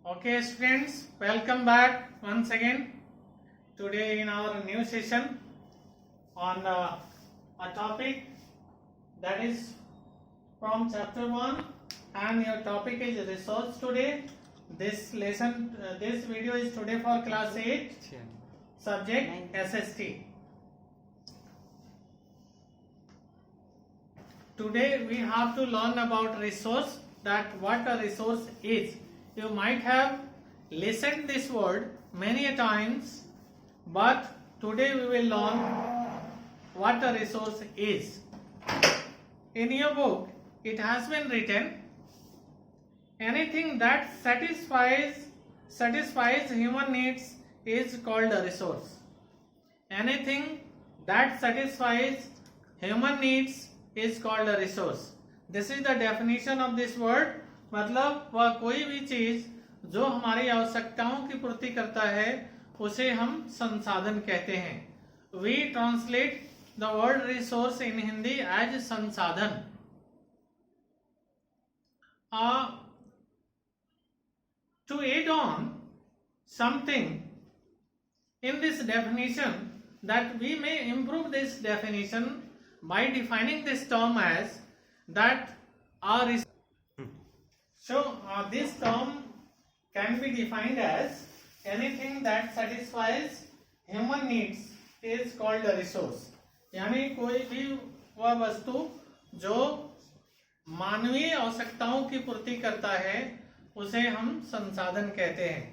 Okay, students, welcome back once again. Today in our new session on a topic that is from chapter 1, and your topic is resource today. This lesson, this video is today for class 8, subject SST. Today we have to learn about resource, that what a resource is. You might have listened this word many a times, but today we will learn what a resource is. In your book, it has been written, anything that satisfies human needs is called a resource. Anything that satisfies human needs is called a resource. This is the definition of this word. मतलब वह कोई भी चीज जो हमारी आवश्यकताओं की पूर्ति करता है उसे हम संसाधन कहते हैं. We translate the word resource in Hindi as संसाधन. To add on something in this definition, that we may improve this definition by defining this term as that our this term can be defined as anything that satisfies human needs is called a resource. यानी कोई भी वह वस्तु जो मानवीय आवश्यकताओं की पूर्ति करता है उसे हम संसाधन कहते हैं.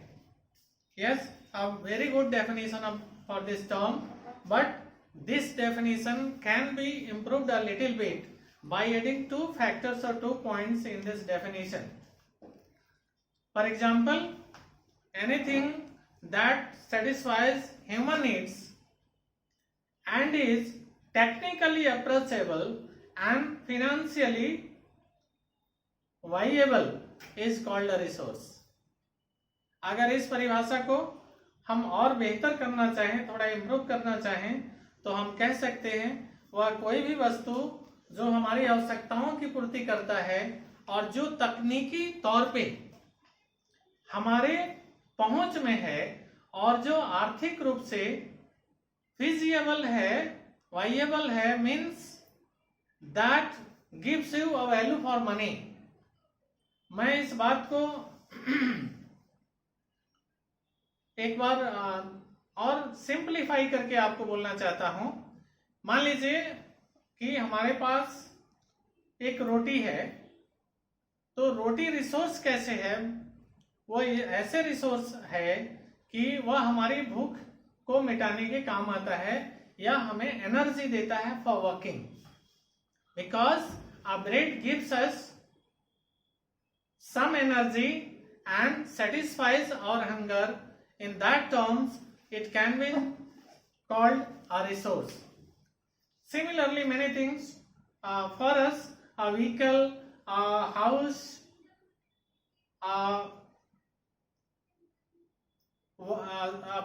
Yes, a very good definition for this term, but this definition can be improved a little bit by adding two factors or 2 points in this definition. For example, anything that satisfies human needs and is technically approachable and financially viable is called a resource. अगर इस परिभाषा को हम और बेहतर करना चाहें, थोड़ा इम्प्रूव करना चाहें, तो हम कह सकते हैं वह कोई भी वस्तु जो हमारी आवश्यकताओं की पूर्ति करता है और जो तकनीकी तौर पे हमारे पहुंच में है और जो आर्थिक रूप से फिजिबल है, वाइएबल है, means that gives you a value for money. मैं इस बात को एक बार और सिंपलीफाई करके आपको बोलना चाहता हूं. मान लीजिए कि हमारे पास एक रोटी है, तो रोटी रिसोर्स कैसे है? वो ऐसे रिसोर्स है कि वह हमारी भूख को मिटाने के काम आता है या हमें एनर्जी देता है for working. Because a bread gives us some energy and satisfies our hunger. In that terms, it can be called a resource. Similarly, many things for us, a vehicle, a house, a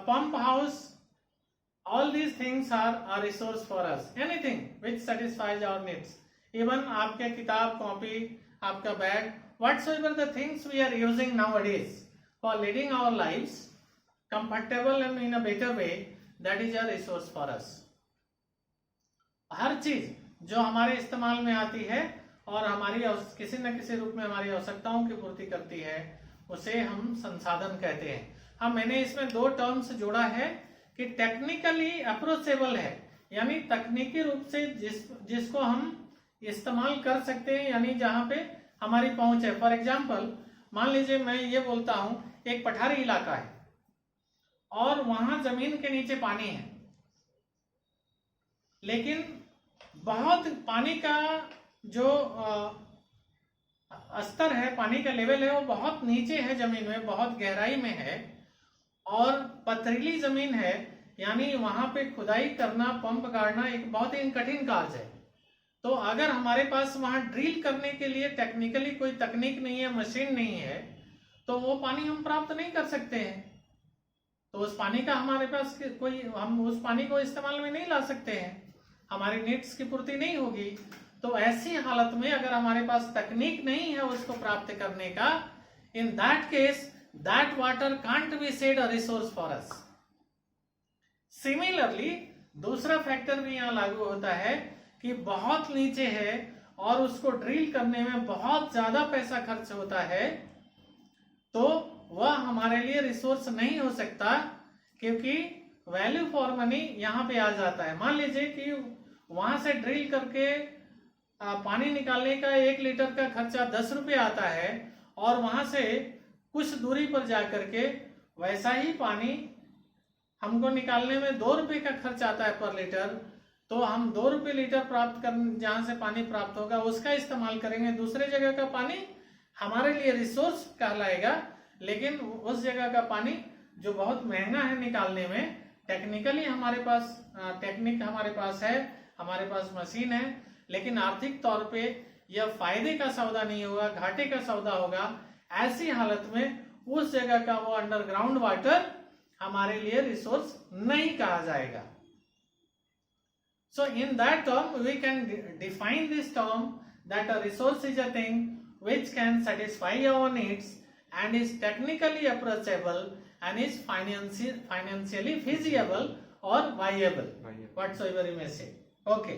pump house, all these things are a resource for us. Anything which satisfies our needs. Even आपके किताब, copy, आपका bag, whatsoever the things we are using nowadays for leading our lives comfortable and in a better way, that is a resource for us. हर चीज जो हमारे इस्तेमाल में आती है और हमारी किसी न किसी रूप में हमारी आवश्यकताओं की पूर्ति करती है उसे हम संसाधन कहते हैं. हाँ, मैंने इसमें 2 टर्म्स जोड़ा है कि टेक्निकली अप्रोचेबल है, यानी तकनीकी रूप से जिसको हम इस्तेमाल कर सकते हैं, यानी जहां पे हमारी पहुंच है. फॉर एग्जाम्पल, मान लीजिए मैं ये बोलता हूं एक पठारी इलाका है और वहां जमीन के नीचे पानी है, लेकिन बहुत पानी का जो स्तर है, पानी का लेवल है, वो बहुत नीचे है, जमीन में बहुत गहराई में है और पथरीली जमीन है, यानी वहां पे खुदाई करना, पंप गाड़ना एक बहुत ही कठिन कार्य है. तो अगर हमारे पास वहां ड्रिल करने के लिए टेक्निकली कोई तकनीक नहीं है, मशीन नहीं है, तो वो पानी हम प्राप्त नहीं कर सकते हैं. तो उस पानी का हमारे पास हम उस पानी को इस्तेमाल में नहीं ला सकते हैं, हमारी नीड्स की पूर्ति नहीं होगी. तो ऐसी हालत में अगर हमारे पास तकनीक नहीं है उसको प्राप्त करने का, in that case that water can't be said a resource for us. Similarly, दूसरा फैक्टर भी यहाँ लागू होता है कि बहुत नीचे है और उसको ड्रिल करने में बहुत ज्यादा पैसा खर्च होता है, तो वह हमारे लिए रिसोर्स नहीं हो सकता, क्योंकि वैल्यू फॉर मनी यहाँ पे आ जाता है. मान लीजिए कि वहां से ड्रिल करके पानी निकालने का 1 लीटर का खर्चा 10 रुपये आता है, और वहां से कुछ दूरी पर जाकर के वैसा ही पानी हमको निकालने में 2 रुपये का खर्च आता है पर लीटर, तो हम 2 रुपये लीटर प्राप्त कर जहां से पानी प्राप्त होगा उसका इस्तेमाल करेंगे. दूसरे जगह का पानी हमारे लिए रिसोर्स कहलाएगा, लेकिन उस जगह का पानी जो बहुत महंगा है निकालने में, टेक्निकली हमारे पास टेक्निक हमारे पास है, हमारे पास मशीन है, लेकिन आर्थिक तौर पे यह फायदे का सौदा नहीं होगा, घाटे का सौदा होगा. ऐसी हालत में उस जगह का वो अंडरग्राउंड वाटर हमारे लिए रिसोर्स नहीं कहा जाएगा. So in that term we can define this term that a resource is a thing which can satisfy our needs and is technically approachable and is financially feasible or viable, whatsoever you may say. Okay.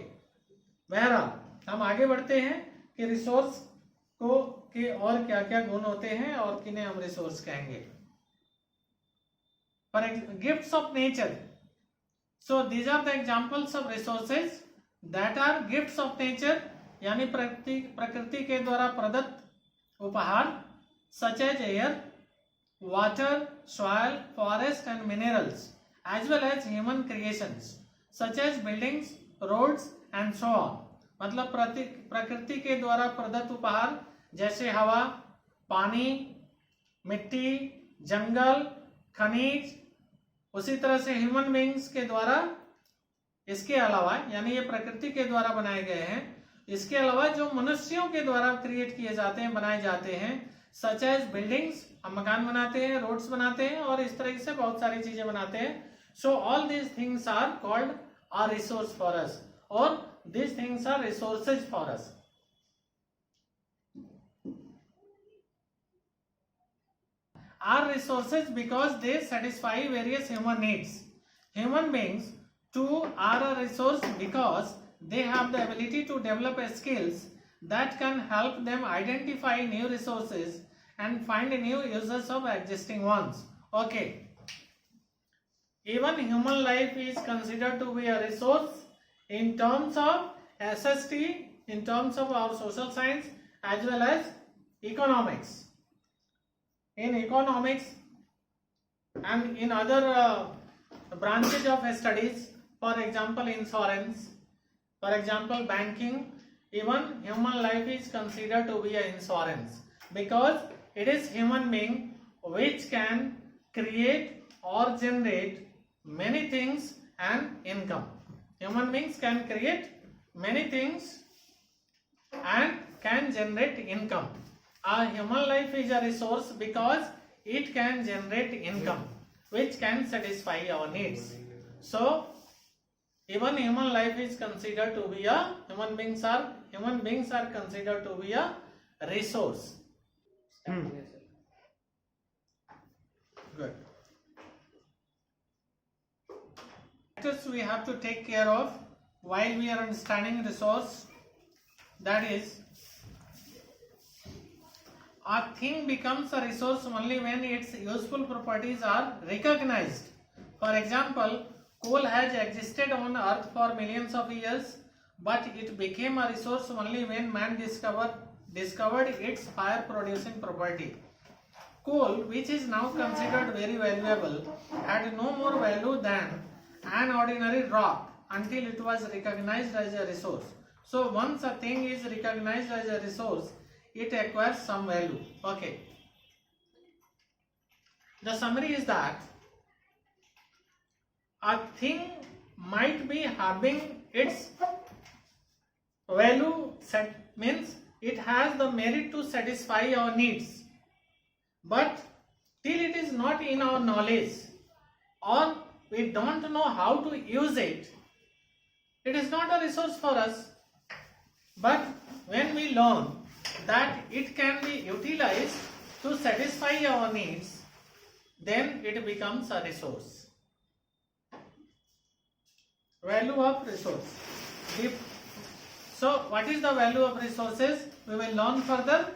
बहरहाल हम आगे बढ़ते हैं कि resource को के और क्या क्या गुण होते हैं और किन्हें हम रिसोर्स कहेंगे. For gifts of nature. So these are the examples of resources that are gifts of nature, यानी प्रकृति के द्वारा प्रदत्त उपहार, such as air, water, soil, forest and minerals, as well as human creations such as buildings, roads and so on. मतलब प्रकृति के द्वारा प्रदत्त उपहार जैसे हवा, पानी, मिट्टी, जंगल, खनिज, उसी तरह से ह्यूमन बीइंग्स के द्वारा, इसके अलावा यानी ये प्रकृति के द्वारा बनाए गए हैं, इसके अलावा जो मनुष्यों के द्वारा क्रिएट किए जाते हैं, बनाए जाते हैं, सच एज बिल्डिंग्स, हम मकान बनाते हैं, रोड्स बनाते हैं और इस तरह से बहुत सारी चीजें बनाते हैं. So all these things are called are resource for us, और these things are resources for us. Are resources because they satisfy various human needs. Human beings too are a resource because they have the ability to develop skills that can help them identify new resources and find new uses of existing ones. Okay. Even human life is considered to be a resource in terms of SST, in terms of our social science as well as economics. In economics and in other branches of studies, for example insurance, for example banking, even human life is considered to be an insurance because it is human being which can create or generate many things and income. Human beings can create many things and can generate income. Our human life is a resource because it can generate income which can satisfy our needs. So even human life is considered to be a human beings are considered to be a resource. Good. Factors we have to take care of while we are understanding resource, that is, a thing becomes a resource only when its useful properties are recognized. For example, coal has existed on earth for millions of years, but it became a resource only when man discovered its fire producing property. Coal, which is now considered very valuable, had no more value than an ordinary rock until it was recognized as a resource. So once a thing is recognized as a resource, it acquires some value. Okay. The summary is that a thing might be having its value set, means it has the merit to satisfy our needs, but till it is not in our knowledge or we don't know how to use it, it is not a resource for us. But when we learn that it can be utilized to satisfy our needs, then it becomes a resource. Value of resource. So what is the value of resources? We will learn further.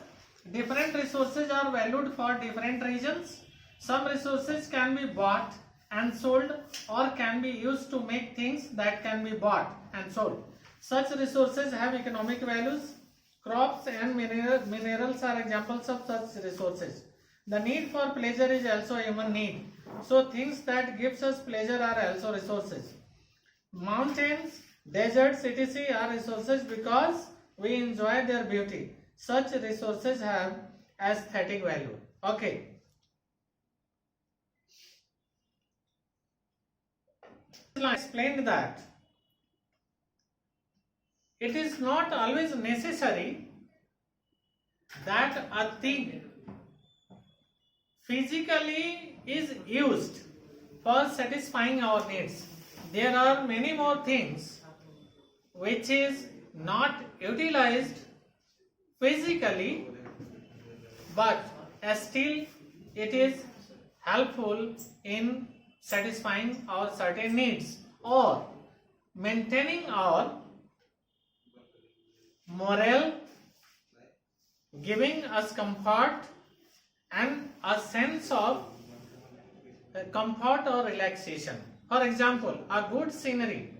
Different resources are valued for different reasons. Some resources can be bought and sold or can be used to make things that can be bought and sold. Such resources have economic values. Crops and minerals are examples of such resources. The need for pleasure is also a human need. So things that gives us pleasure are also resources. Mountains, deserts, etc. are resources because we enjoy their beauty. Such resources have aesthetic value. Okay. I explained that it is not always necessary that a thing physically is used for satisfying our needs. There are many more things which is not utilized physically, but still it is helpful in satisfying our certain needs or maintaining our morale, giving us comfort and a sense of comfort or relaxation. For example, a good scenery,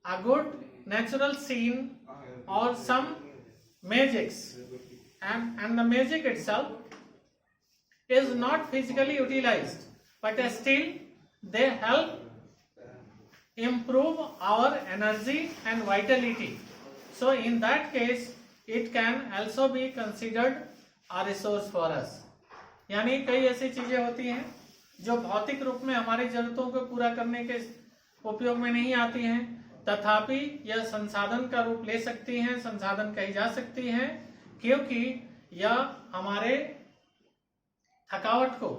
a good natural scene or some magics, and the magic itself is not physically utilized, but still they help improve our energy and vitality. So in that case it can also be considered a resource for us. यानी कई ऐसी चीजें होती हैं जो भौतिक रूप में हमारी जरूरतों को पूरा करने के उपयोग में नहीं आती हैं, तथापि यह संसाधन का रूप ले सकती हैं, संसाधन कही जा सकती हैं, क्योंकि यह हमारे थकावट को,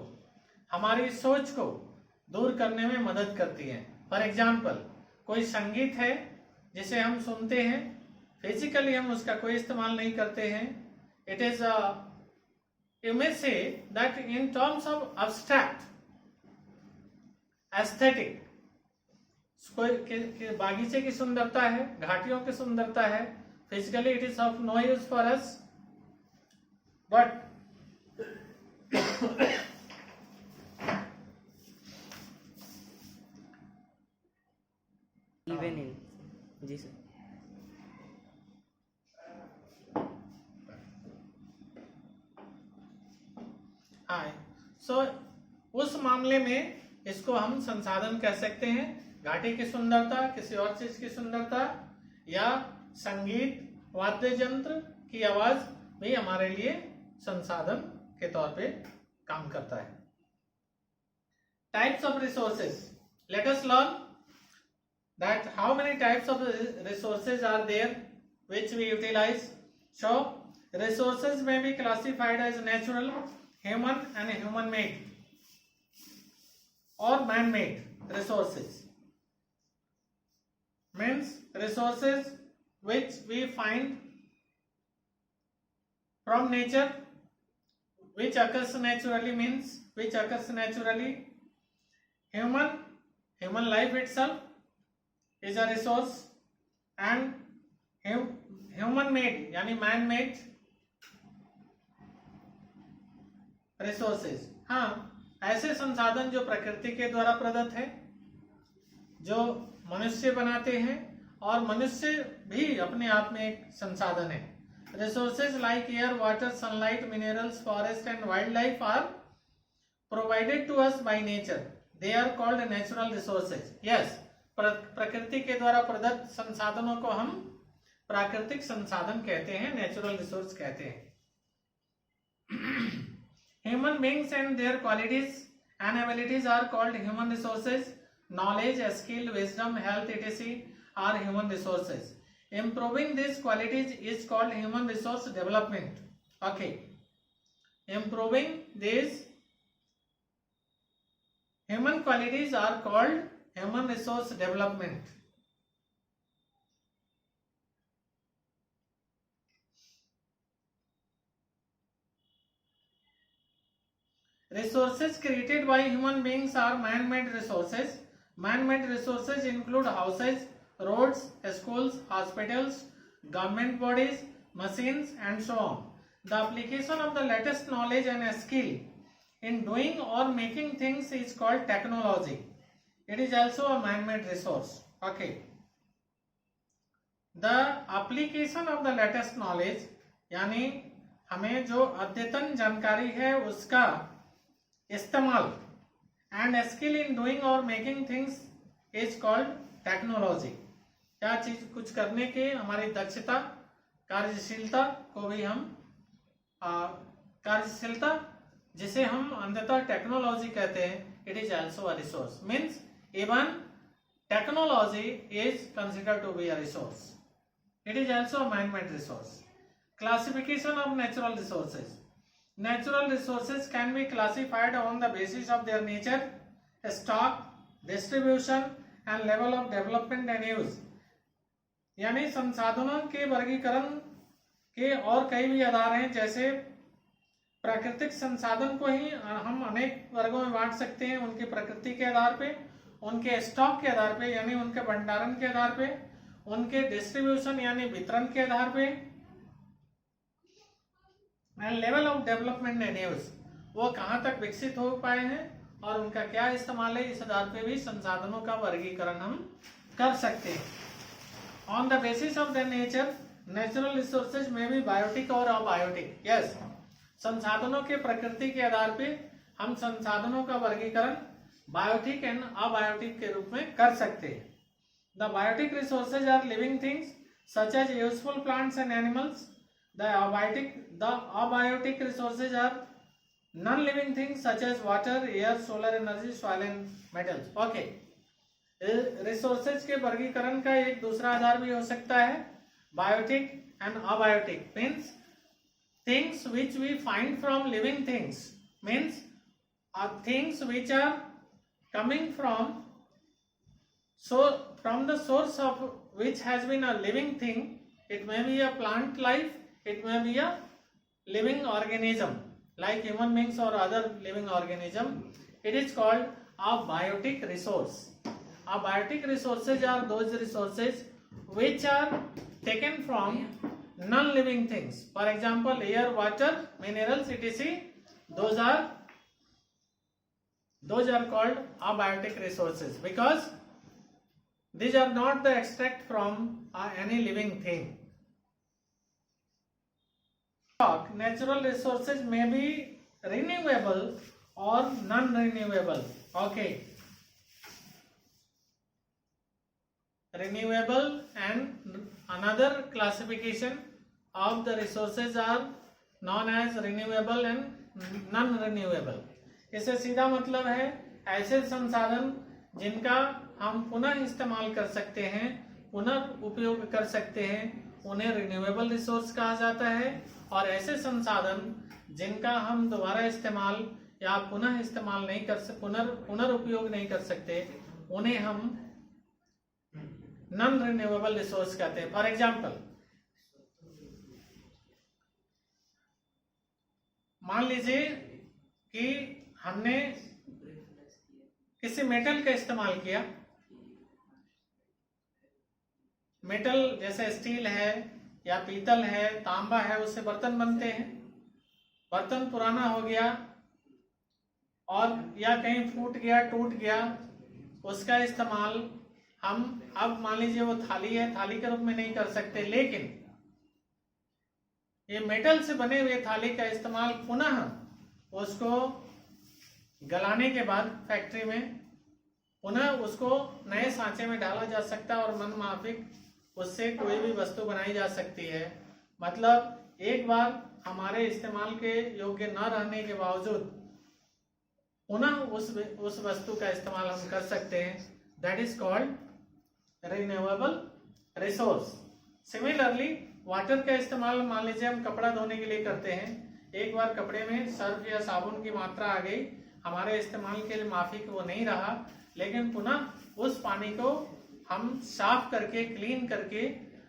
हमारी सोच को दूर करने में मदद करती है. फॉर एग्जाम्पल, कोई संगीत है जिसे हम सुनते हैं, फिजिकली हम उसका कोई इस्तेमाल नहीं करते हैं. It is you may say that in terms of abstract aesthetic, कोई बागीचे की सुंदरता है, घाटियों की सुंदरता है, physically it is of no use for us, but even in जी सर. हाँ, सो उस मामले में इसको हम संसाधन कह सकते हैं. घाटी की सुंदरता, किसी और चीज की सुंदरता या संगीत, वाद्य यंत्र की आवाज भी हमारे लिए संसाधन के तौर पे काम करता है. Types of resources. Let us learn that how many types of resources are there which we utilize. So resources may be classified as natural, human and human made or man made resources. Means resources which we find from nature, which occurs naturally, means which occurs naturally. Human life itself is a resource, and human made यानी man made resources. हाँ, ऐसे संसाधन जो प्रकृति के द्वारा प्रदत्त है, जो मनुष्य बनाते हैं, और मनुष्य भी अपने आप में एक संसाधन है. Resources like air, water, sunlight, minerals, forest and wildlife are provided to us by nature. They are called natural resources. Yes, प्रकृति के द्वारा प्रदत्त संसाधनों को हम प्राकृतिक संसाधन कहते हैं, नेचुरल रिसोर्स कहते हैं. Human beings and their qualities and abilities are called human resources. Knowledge, skill, wisdom, health etc are human resources. Improving this qualities is called human resource development. Okay, improving this human qualities are called human resource development. Resources created by human beings are man-made resources. Man-made resources include houses, roads, schools, hospitals, government bodies, machines, and so on. The application of the latest knowledge and skill in doing or making things is called technology. It is also a man-made resource. Okay. The application of the latest knowledge, यानी हमें जो अद्यतन जानकारी है उसका इस्तेमाल, and skill in doing और making things is called technology. क्या चीज कुछ करने के हमारी दक्षता, कार्यशीलता को भी हम कार्यशीलता जिसे हम अंततः टेक्नोलॉजी कहते हैं, it is also a resource. Means even technology is considered to be a resource. It is also a man made resource. Classification of natural resources. Natural resources can be classified on the basis of their nature, stock, distribution and level of development and use. यानी संसाधनों के वर्गीकरण के और कई भी आधार हैं. जैसे प्राकृतिक संसाधन को ही हम अनेक वर्गों में बांट सकते हैं, उनकी प्रकृति के आधार पे, उनके स्टॉक के आधार पे यानी उनके भंडारण के आधार पे, उनके डिस्ट्रीब्यूशन यानी वितरण के आधार पे, and level of development and use, वो कहाँ तक विकसित हो पाए हैं और उनका क्या इस्तेमाल है, इस आधार पे भी संसाधनों का वर्गीकरण हम कर सकते हैं. On the basis of the nature, natural resources में भी बायोटिक और अबायोटिक. यस, संसाधनों के प्रकृति के आधार पे हम संसाधनों का वर्गीकरण बायोटिक एंड अबायोटिक के रूप में कर सकते हैं. The biotic resources are living things such as useful plants and animals. The abiotic resources are non-living things such as water, air, solar energy, soil and metals. Okay. Resources के वर्गीकरण का एक दूसरा आधार भी हो सकता है biotic and abiotic. Means things which we find from living things. Means things which are coming from the source of which has been a living thing. It may be a plant life. It may be a living organism like human beings or other living organism. It is called a biotic resource. Abiotic resources are those resources which are taken from non-living things. For example, air, water, minerals, etc. Those are called abiotic resources because these are not the extract from any living thing. Natural resources may be renewable or non-renewable. Okay. Renewable and another classification of the resources are known as renewable and non-renewable. इससे सीधा मतलब है ऐसे संसाधन जिनका हम पुनः इस्तेमाल कर सकते हैं, पुनः उपयोग कर सकते हैं, उन्हें रिन्यूएबल रिसोर्स कहा जाता है. और ऐसे संसाधन जिनका हम दोबारा इस्तेमाल या पुनः इस्तेमाल नहीं कर सकते, पुनर्उपयोग नहीं कर सकते, उन्हें हम नॉन रिन्यूएबल रिसोर्स कहते हैं. फॉर एग्जाम्पल, मान लीजिए कि हमने किसी मेटल का इस्तेमाल किया. मेटल जैसे स्टील है या पीतल है, तांबा है, उससे बर्तन बनते हैं. बर्तन पुराना हो गया और या कहीं फूट गया, टूट गया, उसका इस्तेमाल हम अब मान लीजिए वो थाली है, थाली के रूप में नहीं कर सकते, लेकिन ये मेटल से बने हुए थाली का इस्तेमाल पुनः उसको गलाने के बाद फैक्ट्री में पुनः उसको नए सांचे में डाला जा सकता है और मनमाफिक उससे कोई भी वस्तु बनाई जा सकती है. मतलब एक बार हमारे इस्तेमाल के योग्य न रहने के बावजूद पुनः उस वस्तु का इस्तेमाल हम कर सकते हैं. That is called renewable resource. Similarly water का इस्तेमाल मान लीजिए हम कपड़ा धोने के लिए करते हैं. एक बार कपड़े में सर्फ या साबुन की मात्रा आ गई, हमारे इस्तेमाल के लिए माफिक वो नहीं रहा, लेकिन पुनः उस पानी को हम साफ करके, क्लीन करके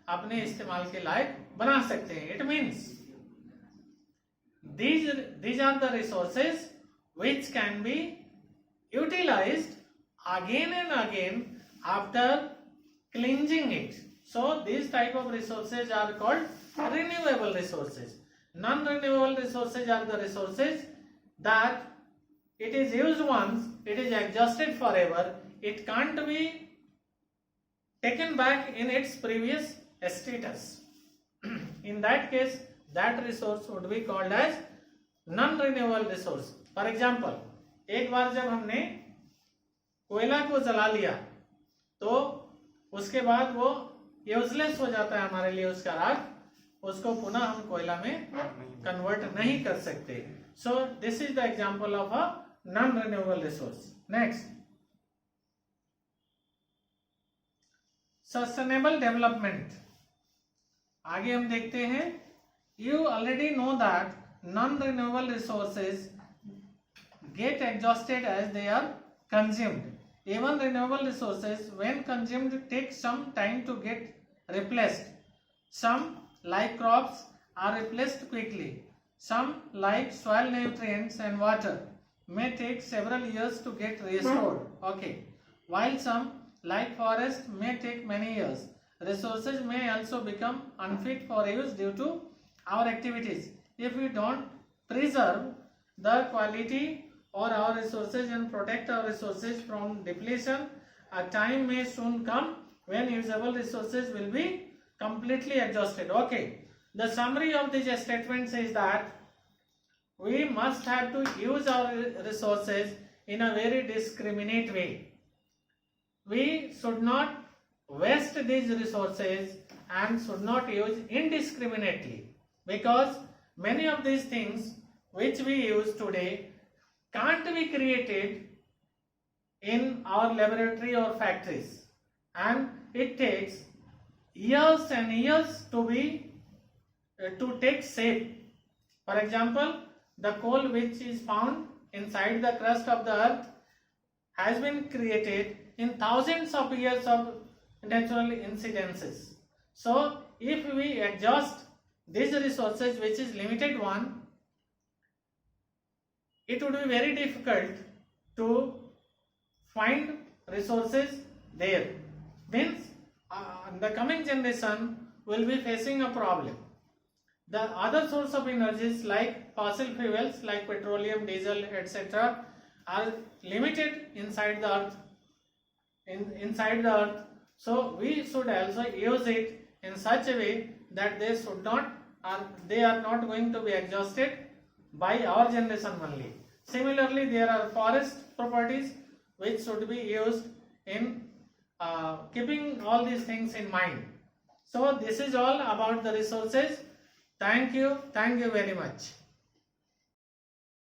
अपने इस्तेमाल के लायक बना सकते हैं. It means these are the resources which can be utilized again and again after cleansing it. So these type of resources are called renewable resources. Non-renewable resources are the resources that it is used once, it is exhausted forever, it can't be taken back in its previous status. In that case, that resource would be called as non-renewable resource. For example, एक बार जब हमने कोयला को जला लिया तो उसके बाद वो यूजलेस हो जाता है हमारे लिए, उसका राख, उसको पुनः हम कोयला में कन्वर्ट नहीं कर सकते. So this is the example of a non renewable resource. Next, sustainable development. आगे हम देखते हैं. You already know that non renewable resources get exhausted as they are consumed. Even renewable resources, when consumed, take some time to get replaced. Some, like crops, are replaced quickly. Some, like soil nutrients and water, may take several years to get restored. Okay. While some, like forest, may take many years. Resources may also become unfit for use due to our activities. If we don't preserve the quality or our resources and protect our resources from depletion, a time may soon come when usable resources will be completely exhausted. Okay, the summary of these statements is that we must have to use our resources in a very discriminate way. We should not waste these resources and should not use indiscriminately, because many of these things which we use today can't be created in our laboratory or factories, and it takes years and years to take shape. For example, the coal which is found inside the crust of the earth has been created in thousands of years of natural incidences. So if we exhaust these resources, which is limited one, it would be very difficult to find resources there. Means the coming generation will be facing a problem. The other source of energies like fossil fuels like petroleum, diesel, etc. are limited inside the earth. So we should also use it in such a way that they are not going to be exhausted by our generation only. Similarly, there are forest properties which should be used in keeping all these things in mind. So this is all about the resources. Thank you very much.